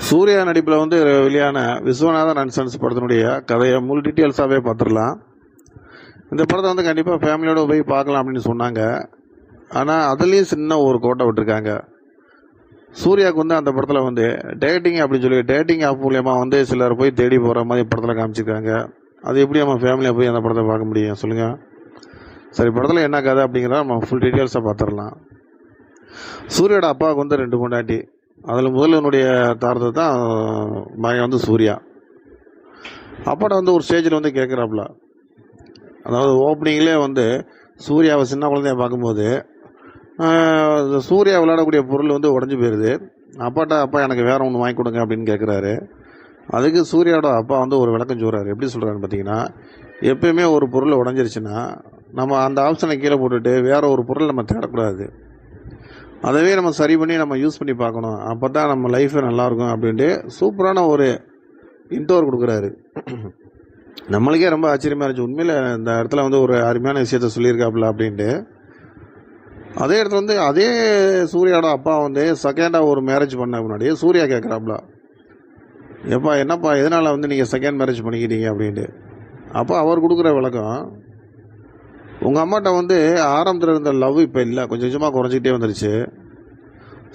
சூர்யா நடிப்பில் வந்து வெளியான விஸ்வநாதன் அண்ட் சன்ஸ் படத்தினுடைய கதையை முழு டீட்டெயில்ஸாகவே பார்த்துடலாம். இந்த படத்தை வந்து கண்டிப்பாக ஃபேமிலியோடு போய் பார்க்கலாம் அப்படின்னு சொன்னாங்க. ஆனால் அதுலேயும் சின்ன ஒரு கோட்டை விட்டுருக்காங்க. சூர்யாவுக்கு வந்து அந்த படத்தில் வந்து டேட்டிங் அப்படின்னு சொல்லி டேட்டிங் ஆப் மூலயமா வந்து சிலர் போய் தேடி போகிற மாதிரி படத்தில் காமிச்சிருக்காங்க. அது எப்படி நம்ம ஃபேமிலியாக போய் அந்த படத்தை பார்க்க முடியும் சொல்லுங்கள்? சரி, படத்தில் என்ன கதை அப்படிங்கிறத நம்ம ஃபுல் டீட்டெயில்ஸாக பார்த்துடலாம். சூர்யாவோட அப்பாவுக்கு வந்து 2 பொண்டாட்டி. அதில் முதல்வனுடைய தாரத்தை தான் மகன் வந்து சூர்யா. அப்பாட்ட வந்து ஒரு ஸ்டேஜில் வந்து கேட்குறாப்புல, அதாவது ஓப்பனிங்லேயே வந்து சூர்யாவை சின்ன குழந்தைய பார்க்கும்போது சூர்யா விளையாடக்கூடிய பொருள் வந்து உடஞ்சி போயிடுது. அப்பாட்ட அப்பா எனக்கு வேற ஒன்று வாங்கி கொடுங்க அப்படின்னு கேட்குறாரு. அதுக்கு சூர்யாவோட அப்பா வந்து ஒரு விளக்கம் சொல்கிறாரு. எப்படி சொல்கிறாருன்னு பார்த்தீங்கன்னா, எப்பயுமே ஒரு பொருள் உடஞ்சிருச்சுன்னா நம்ம அந்த ஆப்ஷனை கீழே போட்டுட்டு வேற ஒரு பொருள் நம்ம தேடக்கூடாது. அதவே நம்ம சரி பண்ணி நம்ம யூஸ் பண்ணி பார்க்கணும். அப்போ தான் நம்ம லைஃபே நல்லாயிருக்கும் அப்படின்ட்டு சூப்பரான ஒரு இன்டோர் கொடுக்குறாரு. நம்மளுக்கே ரொம்ப ஆச்சரியமாக இருந்துச்சு. உண்மையில் இந்த இடத்துல வந்து ஒரு அருமையான விஷயத்த சொல்லியிருக்காப்புல அப்படின்ட்டு. அதே இடத்துல வந்து அதே சூர்யாவோட அப்பா வந்து செகண்டாக ஒரு மேரேஜ் பண்ண முன்னாடி சூர்யா கேட்குறாப்புல, எப்பா என்னப்பா எதனால் வந்து நீங்கள் செகண்ட் மேரேஜ் பண்ணிக்கிட்டீங்க அப்படின்ட்டு. அப்போ அவர் கொடுக்குற விளக்கம், உங்கள் அம்மாட்ட வந்து ஆரம்பத்தில் இருந்த லவ் இப்போ இல்லை, கொஞ்சம் கொஞ்சமாக குறைஞ்சிக்கிட்டே வந்துருச்சு.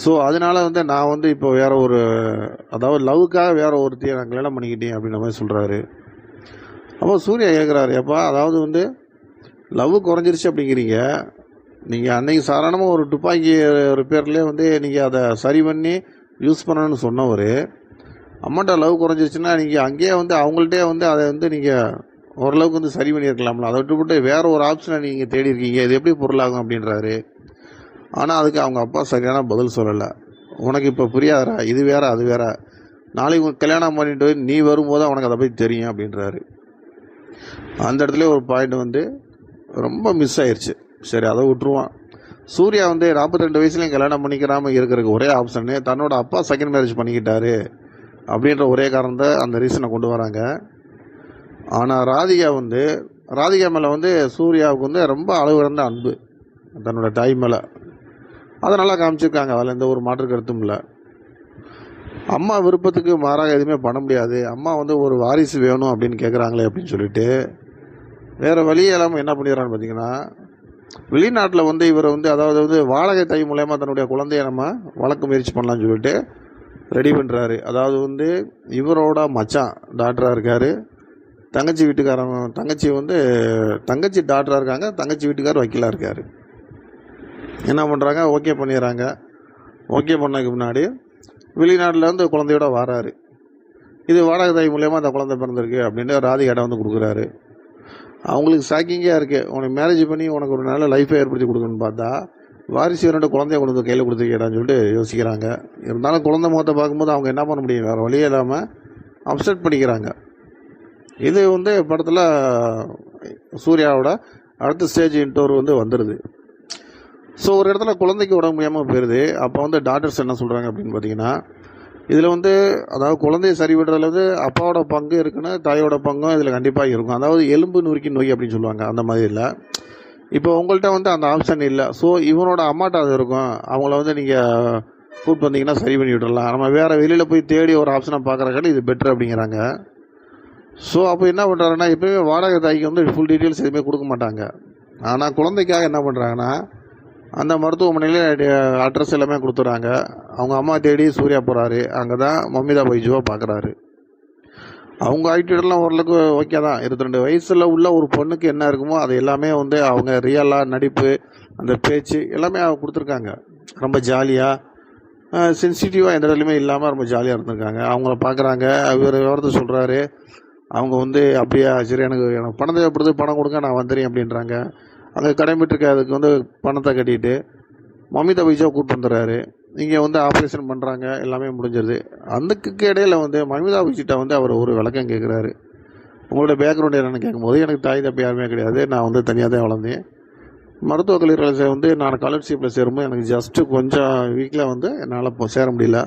ஸோ அதனால வந்து நான் வந்து இப்போ வேற ஒரு, அதாவது லவ்வுக்காக வேற ஒருத்தையை நான் கல்யாணம் பண்ணிக்கிட்டேன் அப்படின்ற மாதிரி சொல்கிறாரு. அப்போ சூர்யா கேட்குறாரு, எப்பா அதாவது வந்து லவ் குறைஞ்சிருச்சு அப்படிங்கிறீங்க, நீங்கள் அன்னைக்கு சாதாரணமாக ஒரு துப்பாக்கி ரிப்பேர்லேயே வந்து நீங்கள் அதை சரி பண்ணி யூஸ் பண்ணணும்னு சொன்னவர், அம்மாட்ட லவ் குறைஞ்சிருச்சுன்னா நீங்கள் அங்கேயே வந்து அவங்கள்ட்டே வந்து அதை வந்து நீங்கள் ஓரளவுக்கு வந்து சரி பண்ணியிருக்கலாம்ல, அதை விட்டுவிட்டு வேற ஒரு ஆப்ஷனை நீங்கள் தேடி இருக்கீங்க, இது எப்படி பொருளாகும் அப்படின்றாரு. ஆனால் அதுக்கு அவங்க அப்பா சரியான பதில் சொல்லலை. உனக்கு இப்போ புரியாதரா, இது வேற அது வேற, நாளைக்கு கல்யாணம் பண்ணிட்டு நீ வரும்போது அவனுக்கு அதை பற்றி தெரியும் அப்படின்றாரு. அந்த இடத்துல ஒரு பாயிண்ட் வந்து ரொம்ப மிஸ் ஆயிடுச்சு. சரி, அதை விட்டுருவான். சூர்யா வந்து 42 வயசுலையும் கல்யாணம் பண்ணிக்கிறாமல் இருக்கிறதுக்கு ஒரே ஆப்ஷனு தன்னோட அப்பா செகண்ட் மேரேஜ் பண்ணிக்கிட்டாரு அப்படின்ற ஒரே காரணத்தை அந்த ரீசனை கொண்டு வராங்க. ஆனால் ராதிகா மேலே வந்து சூர்யாவுக்கு வந்து ரொம்ப அளவு கடந்த அன்பு தன்னோட தாய் மேலே. அதை நல்லா காமிச்சிருக்காங்க. அதில் எந்த ஒரு மாற்று கருத்தும் இல்லை. அம்மா விருப்பத்துக்கு மாறாக எதுவுமே பண்ண முடியாது. அம்மா வந்து ஒரு வாரிசு வேணும் அப்படின்னு கேட்குறாங்களே அப்படின்னு சொல்லிட்டு வேறு வழியே இல்லாமல் என்ன பண்ணிடுறான்னு பார்த்தீங்கன்னா, வெளிநாட்டில் வந்து இவரை வந்து அதாவது வந்து வாடகை தாய் மூலயமா தன்னுடைய குழந்தைய நம்ம வளர்க்க முயற்சி பண்ணலான்னு சொல்லிட்டு ரெடி பண்ணுறாரு. அதாவது வந்து இவரோட மச்சான் டாக்டராக இருக்கார், தங்கச்சி டாக்டராக இருக்காங்க, தங்கச்சி வீட்டுக்காரர் வக்கீலாக இருக்கார். என்ன பண்ணுறாங்க, ஓகே பண்ணிடுறாங்க. ஓகே பண்ணதுக்கு முன்னாடி வெளிநாட்டிலேருந்து குழந்தையோட வராரு. இது வாடகை தாய் மூலயமா அந்த குழந்தை பிறந்திருக்கு அப்படின்னு ராதிகாட்ட வந்து கொடுக்குறாரு. அவங்களுக்கு ஷாக்கிங்காக இருக்குது. உனக்கு மேரேஜ் பண்ணி உனக்கு ஒரு நல்ல லைஃபை ஏற்படுத்தி கொடுக்கணும்னு பார்த்தா வாரிசு 2 குழந்தைய கொண்டு வந்து கையில் கொடுத்துருக்கேடான்னு சொல்லிட்டு யோசிக்கிறாங்க. இருந்தாலும் குழந்தை முகத்தை பார்க்கும்போது அவங்க என்ன பண்ண முடியும், வேறு வழியே இல்லாமல் அப்செட் பண்ணிக்கிறாங்க. இது வந்து படத்தில் சூர்யாவோட அடுத்த ஸ்டேஜ் இன்டோர் வந்து வந்துடுது. ஸோ ஒரு இடத்துல குழந்தைக்கு உடம்பு முடியாமல் போயிடுது. அப்போ வந்து டாக்டர்ஸ் என்ன சொல்கிறாங்க அப்படின்னு பார்த்தீங்கன்னா, இதில் வந்து அதாவது குழந்தைய சரி விடுறதுல வந்து அப்பாவோட பங்கு இருக்குன்னு தாயோட பங்கும் இதில் கண்டிப்பாக இருக்கும். அதாவது எலும்பு நுறுக்கி நோய் அப்படின்னு சொல்லுவாங்க, அந்த மாதிரி இல்லை. இப்போ உங்கள்கிட்ட வந்து அந்த ஆப்ஷன் இல்லை. ஸோ இவனோட அம்மாட்ட அது இருக்கும். அவங்கள வந்து நீங்கள் கூப்பிட்டு வந்தீங்கன்னா சரி பண்ணி விட்டுடலாம். நம்ம வேறு வெளியில் போய் தேடி ஒரு ஆப்ஷனை பார்க்குறக்காட்டி இது பெட்ரு அப்படிங்கிறாங்க. ஸோ அப்போ என்ன பண்ணுறாங்கன்னா, எப்போயுமே வாடகை தாய்க்கு வந்து ஃபுல் டீட்டெயில்ஸ் எதுவுமே கொடுக்க மாட்டாங்க. ஆனால் குழந்தைக்காக என்ன பண்ணுறாங்கன்னா, அந்த மருத்துவமனையில் அட்ரஸ் எல்லாமே கொடுத்துட்றாங்க. அவங்க அம்மா தேடி சூர்யா போகிறாரு. அங்கே தான் மம்மிதா பைஜுவை பார்க்குறாரு. அவங்க ஆக்டிவிட்டெல்லாம் ஓரளவுக்கு ஓகே தான். 22 வயசில் உள்ள ஒரு பொண்ணுக்கு என்ன இருக்குமோ அது எல்லாமே வந்து அவங்க ரியலாக நடிப்பு, அந்த பேச்சு எல்லாமே அவங்க கொடுத்துருக்காங்க. ரொம்ப ஜாலியாக சென்சிட்டிவாக எந்த இடத்துலையுமே இல்லாமல் ரொம்ப ஜாலியாக இருந்திருக்காங்க. அவங்கள பார்க்குறாங்க. இவர் விவரத்தை சொல்கிறாரு. அவங்க வந்து அப்படியா, சரி எனக்கு பணம் தேவைப்படுது, பணம் கொடுங்க, நான் வந்துடுறேன் அப்படின்றாங்க. அங்கே கடமைப்பட்டிருக்க அதுக்கு வந்து பணத்தை கட்டிட்டு மம்மிதா பைஜாவை கூப்பிட்டு வந்துடுறாரு. இங்கே வந்து ஆப்ரேஷன் பண்ணுறாங்க, எல்லாமே முடிஞ்சிருது. அதுக்கு இடையில் வந்து மம்மிதா பைஜிட்ட வந்து அவர் ஒரு விளக்கம் கேட்குறாரு. உங்களோட பேக்ரவுண்ட் என்னென்னு கேட்கும்போது, எனக்கு தாய் தப்பி யாருமே கிடையாது, நான் வந்து தனியாக தான் வளர்ந்தேன். மருத்துவக் கல்லூரியில் வந்து நான் ஸ்காலர்ஷிப்பில் சேரும்போது எனக்கு ஜஸ்ட்டு கொஞ்சம் வீக்கில் வந்து என்னால் சேர முடியல.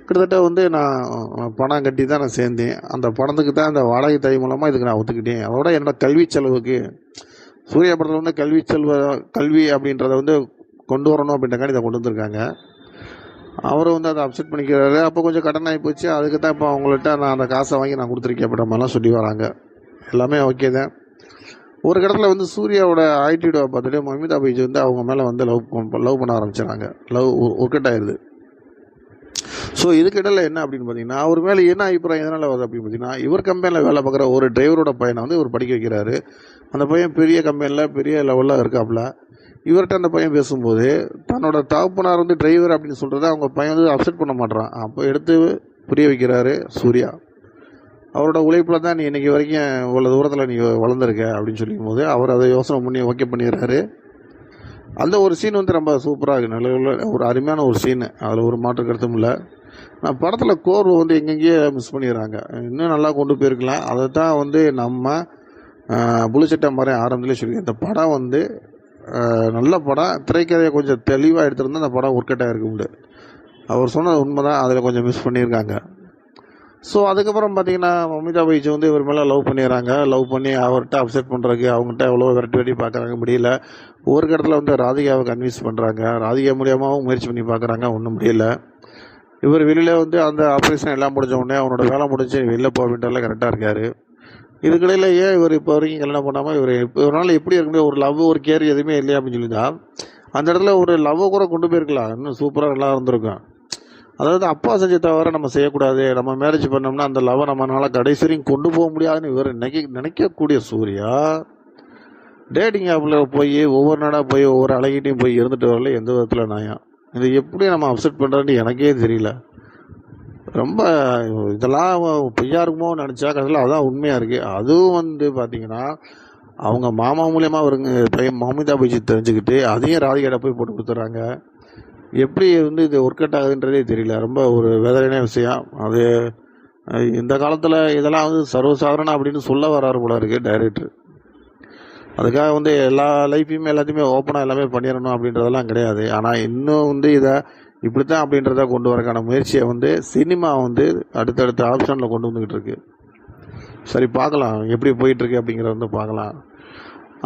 கிட்டத்தட்ட வந்து நான் பணம் கட்டி தான் நான் சேர்ந்தேன். அந்த பணத்துக்கு தான் அந்த வாடகை தாய் மூலமாக இதுக்கு நான் ஒத்துக்கிட்டேன். அதோட என்னோடய கல்வி செலவுக்கு சூர்யா படத்தில் வந்து கல்வி அப்படின்றத வந்து கொண்டு வரணும் அப்படின்றக்காண்டி இதை கொண்டு வந்திருக்காங்க. அவரும் வந்து அதை அப்செட் பண்ணிக்கிறாரு. அப்போ கொஞ்சம் கடன் ஆகி போச்சு. அதுக்கு தான் இப்போ அவங்கள்ட்ட நான் அந்த காசை வாங்கி நான் கொடுத்துருக்கேன் அப்படின்ற மாதிரிலாம் சொல்லி வராங்க. எல்லாமே ஓகே தான். ஒரு இடத்துல வந்து சூர்யாவோட ஆட்டிடியூடை பார்த்துட்டு மமிதா பைஜ் வந்து அவங்க மேலே வந்து லவ் பண்ண ஆரம்பிச்சிடறாங்க. லவ் ஒர்க் அவுட் ஆயிடுது. ஸோ இதுக்கிடையில் என்ன அப்படின்னு பார்த்தீங்கன்னா, அவர் மேலே என்ன அபிப்பிராயம் எதனால் வருது அப்படின்னு பார்த்தீங்கன்னா, இவர் கம்பெனியில் வேலை பார்க்குற ஒரு டிரைவரோட பையனை வந்து இவர் படிக்க வைக்கிறாரு. அந்த பையன் பெரிய கம்பெனியில் பெரிய லெவலில் இருக்காப்புல. இவர்கிட்ட அந்த பையன் பேசும்போது தன்னோட தகப்பனார் வந்து டிரைவர் அப்படின்னு சொல்கிறத அவங்க பையன் வந்து அப்செட் பண்ண மாட்டான். அப்போ எடுத்து புரிய வைக்கிறாரு சூர்யா. அவரோட உழைப்பில் தான் நீ இன்றைக்கி வரைக்கும் இவ்வளோ தூரத்தில் நீ வளர்ந்துருக்க அப்படின்னு சொல்லிக்கும் போது அவர் அதை யோசனை பண்ணி ஓகே பண்ணிடுறாரு. அந்த ஒரு சீன் வந்து ரொம்ப சூப்பராக இருக்குது. நல்ல ஒரு அருமையான ஒரு சீனு. அதில் ஒரு மாற்று கருத்தும் இல்லை. நான் படத்தில் கோர்வை வந்து எங்கெங்கேயே மிஸ் பண்ணிடுறாங்க. இன்னும் நல்லா கொண்டு போயிருக்கலாம். அதை தான் வந்து நம்ம புலிச்சட்டை மாதிரி ஆரம்பத்திலே சொல்லியிருக்கேன். இந்த படம் வந்து நல்ல படம். திரைக்கதையை கொஞ்சம் தெளிவாக எடுத்துருந்தா அந்த படம் ஒர்க் அவுட் ஆகிருக்க முடியாது. அவர் சொன்னது உண்மை தான். அதில் கொஞ்சம் மிஸ் பண்ணியிருக்காங்க. ஸோ அதுக்கப்புறம் பார்த்தீங்கன்னா மமிதா பைஜ் வந்து இவர் மேலே லவ் பண்ணிடுறாங்க. லவ் பண்ணி அவர்கிட்ட அப்செட் பண்ணுறதுக்கு அவங்ககிட்ட எவ்வளோ விரட்டி பார்க்குறாங்க, முடியல. ஒரு இடத்துல வந்து ராதிகாவை கன்வின்ஸ் பண்ணுறாங்க. ராதிகா மூலியமாகவும் முயற்சி பண்ணி பார்க்குறாங்க, ஒன்றும் முடியல. இவர் வெளியில் வந்து அந்த ஆப்ரேஷன் எல்லாம் முடிஞ்ச உடனே அவனோட வேலை முடிஞ்சு வெளில போக வேண்டியதில் கரெக்டாக இருக்கார். இதுக்கிடையில் ஏன் இவர் இப்போ வரைக்கும் கல்யாணம் பண்ணாமல் இவரால் எப்படி இருக்க முடியாது? ஒரு லவ் ஒரு கேர் எதுவுமே இல்லையா அப்படின்னு சொல்லி தான் அந்த இடத்துல ஒரு லவ்வை கூட கொண்டு போயிருக்கலாம். இன்னும் சூப்பராக நல்லா இருந்திருக்கும். அதாவது அப்பா செஞ்ச தவிர நம்ம செய்யக்கூடாது, நம்ம மேரேஜ் பண்ணோம்னா அந்த லவ்வை நம்மளால கடைசி வரையும் கொண்டு போக முடியாதுன்னு இவர் நினைக்கக்கூடிய சூர்யா டேட்டிங் ஆப்பில் போய் ஒவ்வொரு நாடாக போய் ஒவ்வொரு அழகிட்டையும் போய் இருந்துட்டு வரல எந்த விதத்தில் நியாயம்? இது எப்படி நம்ம அப்செட் பண்ணுறதுன்னு எனக்கே தெரியல. ரொம்ப இதெல்லாம் பொய்யா இருக்குமோ நினச்சா கடைசியில் அதான் உண்மையாக இருக்குது. அதுவும் வந்து பார்த்திங்கன்னா அவங்க மாமா மூலியமாக வருங்க பையன் மமிதா பைஜ் தெரிஞ்சுக்கிட்டு அதையும் ராதிகாட்ட போய் போட்டு கொடுத்துட்றாங்க. எப்படி வந்து இது ஒர்க் அவுட் ஆகுதுன்றதே தெரியல. ரொம்ப ஒரு வேதனையான விஷயம். அது இந்த காலத்தில் இதெல்லாம் வந்து சர்வசாதாரணம் அப்படின்னு சொல்ல வராரு போல இருக்குது டைரக்டர். அதுக்காக வந்து எல்லா லைஃப்பையுமே எல்லாத்தையுமே ஓப்பனாக எல்லாமே பண்ணிடணும் அப்படின்றதெல்லாம் கிடையாது. ஆனால் இன்னும் வந்து இதை இப்படித்தான் அப்படின்றத கொண்டு வரக்கான முயற்சியை வந்து சினிமா வந்து அடுத்தடுத்த ஆப்ஷனில் கொண்டு வந்துக்கிட்டு இருக்கு. சரி, பார்க்கலாம் எப்படி போயிட்டுருக்கு அப்படிங்கிறத வந்து பார்க்கலாம்.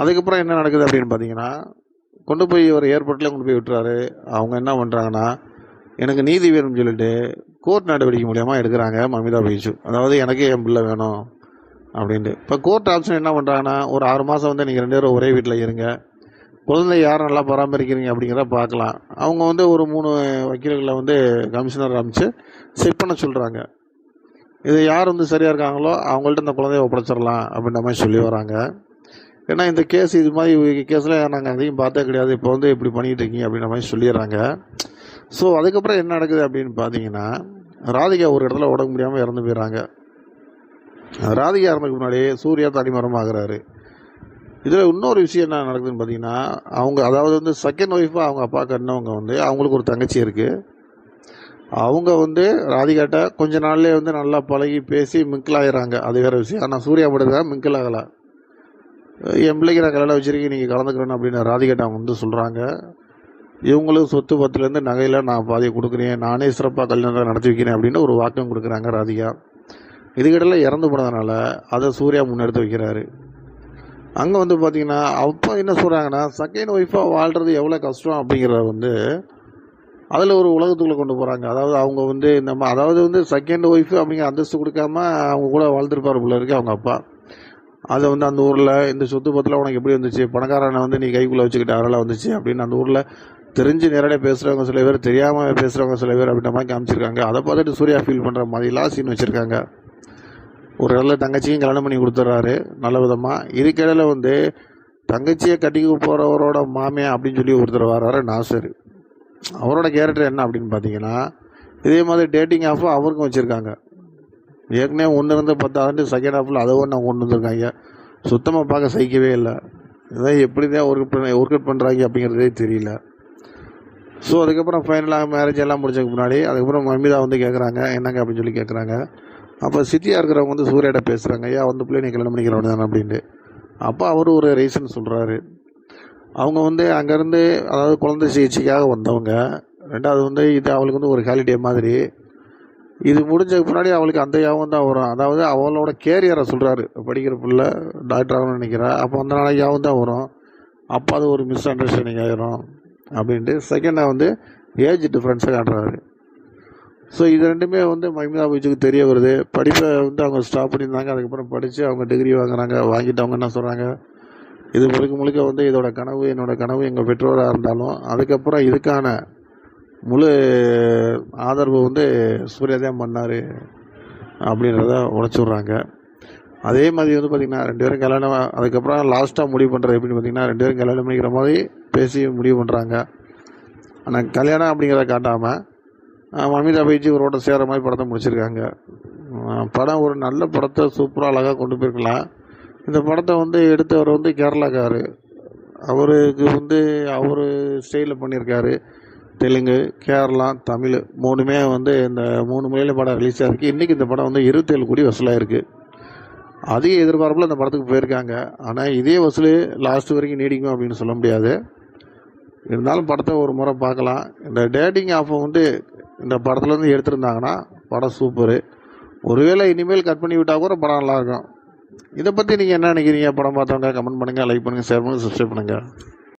அதுக்கப்புறம் என்ன நடக்குது அப்படின்னு பார்த்தீங்கன்னா, கொண்டு போய் ஒரு ஏர்போர்ட்டில் கொண்டு போய் விட்டுறாரு. அவங்க என்ன பண்ணுறாங்கன்னா, எனக்கு நீதி வேணும்னு சொல்லிட்டு கோர்ட் நடவடிக்கை மூலியமாக எடுக்கிறாங்க மமிதா பைஜ். அதாவது எனக்கு என் பிள்ளை வேணும் அப்படின்ட்டு. இப்போ கோர்ட் ஆப்ஷன் என்ன பண்ணுறாங்கன்னா, ஒரு 6 மாதம் வந்து நீங்கள் 2 பேரும் ஒரே வீட்டில் இருங்க, குழந்தை யார் நல்லா பராமரிக்கிறீங்க அப்படிங்கிறத பார்க்கலாம். அவங்க வந்து ஒரு 3 வக்கீல்களை வந்து கமிஷனர் அமைச்சு செக் பண்ண சொல்கிறாங்க. இது யார் வந்து சரியாக இருக்காங்களோ அவங்கள்ட்ட இந்த குழந்தைய ஒப்படைச்சிடலாம் அப்படின்ற மாதிரி சொல்லி வராங்க. ஏன்னா இந்த கேஸ் இது மாதிரி கேஸில் நாங்கள் அதையும் பார்த்தே கிடையாது, இப்போ வந்து இப்படி பண்ணிகிட்டு இருக்கீங்க அப்படின்ற மாதிரி சொல்லிடுறாங்க. ஸோ அதுக்கப்புறம் என்ன நடக்குது அப்படின்னு பார்த்தீங்கன்னா, ராதிகா ஒரு இடத்துல உடம்பு முடியாமல் இறந்து போயிடறாங்க. ராதிகா இறந்துக்கு முன்னாடி சூர்யா தனிமரம் ஆகிறாரு. இதில் இன்னொரு விஷயம் என்ன நடக்குதுன்னு பார்த்தீங்கன்னா, அவங்க அதாவது வந்து செகண்ட் ஒய்ஃபாக அவங்க அப்பா கண்ணவங்க வந்து அவங்களுக்கு ஒரு தங்கச்சி இருக்குது. அவங்க வந்து ராதிகாட்ட கொஞ்ச நாள்லேயே வந்து நல்லா பழகி பேசி மிங்கிள் ஆகிறாங்க. அது வேறு விஷயம். ஆனால் சூர்யா மட்டும் மிங்கிள் ஆகலை. என் பிள்ளைக்கு நான் கல்யாணம் வச்சிருக்கேன், நீங்கள் கலந்துக்கிறேன்னு அப்படின்னு ராதிகாட்ட அவங்க வந்து சொல்கிறாங்க. இவங்களுக்கு சொத்து பத்துலேருந்து நகையில் நான் பாதியை கொடுக்குறேன், நானே சிறப்பாக கல்யாணம் நடத்தி வைக்கிறேன் அப்படின்னு ஒரு வாக்கம் கொடுக்குறாங்க ராதிகா. இதுக்கிடையில் இறந்து போனதுனால அதை சூர்யா முன்னெடுத்து வைக்கிறாரு. அங்கே வந்து பார்த்திங்கன்னா அப்போ என்ன சொல்கிறாங்கன்னா, செகண்ட் ஒய்ஃபாக வாழ்கிறது எவ்வளோ கஷ்டம் அப்படிங்கிறத வந்து அதில் ஒரு உலகத்துக்குள்ளே கொண்டு போகிறாங்க. அதாவது அவங்க வந்து அதாவது வந்து செகண்ட் ஒய்ஃபு அப்படிங்கிற அந்தஸ்து கொடுக்காம அவங்க கூட வாழ்ந்துருப்பார் போல இருக்குது அவங்க அப்பா. அதை வந்து அந்த ஊரில் இந்த சொத்து பத்தில் உனக்கு எப்படி வந்துச்சு, பணக்காரனை வந்து நீ கைக்குள்ளே வச்சுக்கிட்ட அதெல்லாம் வந்துச்சு அப்படின்னு அந்த ஊரில் தெரிஞ்சு நேரடியாக பேசுகிறவங்க சில பேர், தெரியாமல் பேசுகிறவங்க சில பேர் அப்படின்ற மாதிரி காமிச்சிருக்காங்க. அதை பார்த்துட்டு சூர்யா ஃபீல் பண்ணுற மாதிரிலாம் சீன் வச்சுருக்காங்க. ஒரு இடத்துல தங்கச்சியும் கல்யாணம் பண்ணி கொடுத்துட்றாரு நல்ல விதமாக. இதுக்கிடையில் வந்து தங்கச்சியை கட்டிக்கு போகிறவரோட மாமியா அப்படின்னு சொல்லி ஒருத்தர் வர்றாரு நாசர். அவரோட கேரக்டர் என்ன அப்படின்னு பார்த்தீங்கன்னா, இதே மாதிரி டேட்டிங் ஆஃபும் அவருக்கும் வச்சுருக்காங்க. ஏற்கனவே 1 இருந்து 10 ஆண்டு செகண்ட் ஹாஃபில் அதை ஒன்று கொண்டு வந்திருக்காங்க. சுத்தமாக பார்க்க சகிக்கவே இல்லை. இதான் எப்படி தான் ஒர்க் அவுட் பண்ணுறாங்க அப்படிங்கிறதே தெரியல. ஸோ அதுக்கப்புறம் ஃபைனலாக மேரேஜ் எல்லாம் முடிச்சதுக்கு முன்னாடி அதுக்கப்புறம் மமிதா வந்து கேட்குறாங்க என்னங்க அப்படின்னு சொல்லி கேட்குறாங்க. அப்போ சிட்டியாக இருக்கிறவங்க வந்து சூர்யாட்ட பேசுகிறாங்க, ஐயா வந்து பிள்ளை நீ கல்யாணம் பண்ணிக்கிறவங்க தானே அப்படின்ட்டு. அப்போ அவர் ஒரு ரீசன் சொல்கிறாரு. அவங்க வந்து அங்கேருந்து அதாவது குழந்தை சிகிச்சைக்காக வந்தவங்க. 2வது வந்து இது அவளுக்கு வந்து ஒரு ஹாலிடே மாதிரி. இது முடிஞ்சதுக்கு முன்னாடி அவளுக்கு அந்த யாவும் தான் வரும். அதாவது அவளோட கேரியரை சொல்கிறாரு, படிக்கிற பிள்ளை டாக்டர் ஆகணும்னு நினைக்கிறா, அப்போ அந்த நாளைக்கு யாவும் தான் வரும். அப்போ அது ஒரு மிஸ் அண்டர்ஸ்டாண்டிங் ஆகிரும் அப்படின்ட்டு. செகண்டாக வந்து ஏஜ் டிஃப்ரென்ஸை காட்டுறாரு. ஸோ இது ரெண்டுமே வந்து மஹிமா பீச்சுக்கு தெரிய வருது. படிப்பை வந்து அவங்க ஸ்டாப் பண்ணியிருந்தாங்க. அதுக்கப்புறம் படித்து அவங்க டிகிரி வாங்குறாங்க. வாங்கிட்டு அவங்க என்ன சொல்கிறாங்க, இது முழுக்க முழுக்க வந்து இதோட கனவு, என்னோட கனவு எங்கள் பெற்றோராக இருந்தாலும் அதுக்கப்புறம் இதுக்கான முழு ஆதரவு வந்து சூர்யா தான் பண்ணார் அப்படின்றத உடைச்சி விட்றாங்க. அதே மாதிரி வந்து பார்த்திங்கன்னா 2 பேரும் கல்யாணம் அதுக்கப்புறம் லாஸ்ட்டாக முடிவு பண்ணுறது எப்படின்னு பார்த்திங்கன்னா 2 பேரும் கல்யாணம் பண்ணிக்கிற மாதிரி பேசி முடிவு பண்ணுறாங்க. ஆனால் கல்யாணம் அப்படிங்கிறத காட்டாமல் மமிதா பைஜி இவரோட சேர மாதிரி படத்தை முடிச்சிருக்காங்க. படம் ஒரு நல்ல படத்தை சூப்பராக அழகாக கொண்டு போயிருக்கலாம். இந்த படத்தை வந்து எடுத்தவர் வந்து கேரளாக்கார். அவருக்கு வந்து அவர் ஸ்டைலில் பண்ணியிருக்காரு. தெலுங்கு, கேரளா, தமிழ் 3மே வந்து இந்த 3 மொழியில் படம் ரிலீஸ் ஆகிருக்கு. இன்றைக்கி இந்த படம் வந்து 27 கோடி வசூலாகிருக்கு. அதிக எதிர்பார்ப்பில் இந்த படத்துக்கு போயிருக்காங்க. ஆனால் இதே வசூல் லாஸ்ட் வரைக்கும் நீடிக்கும் அப்படின்னு சொல்ல முடியாது. இருந்தாலும் படத்தை ஒரு முறை பார்க்கலாம். இந்த டேட்டிங் ஆஃபை வந்து இந்த படத்துலேருந்து எடுத்திருந்தாங்கன்னா படம் சூப்பரு. ஒருவேளை இனிமேல் கட் பண்ணி விட்டால் கூட படம் நல்லாயிருக்கும். இதை பற்றி நீங்கள் என்ன நினைக்கிறீங்க? படம் பார்த்தவங்க கமெண்ட் பண்ணுங்கள், லைக் பண்ணுங்கள், ஷேர் பண்ணுங்கள், சப்ஸ்கிரைப் பண்ணுங்கள்.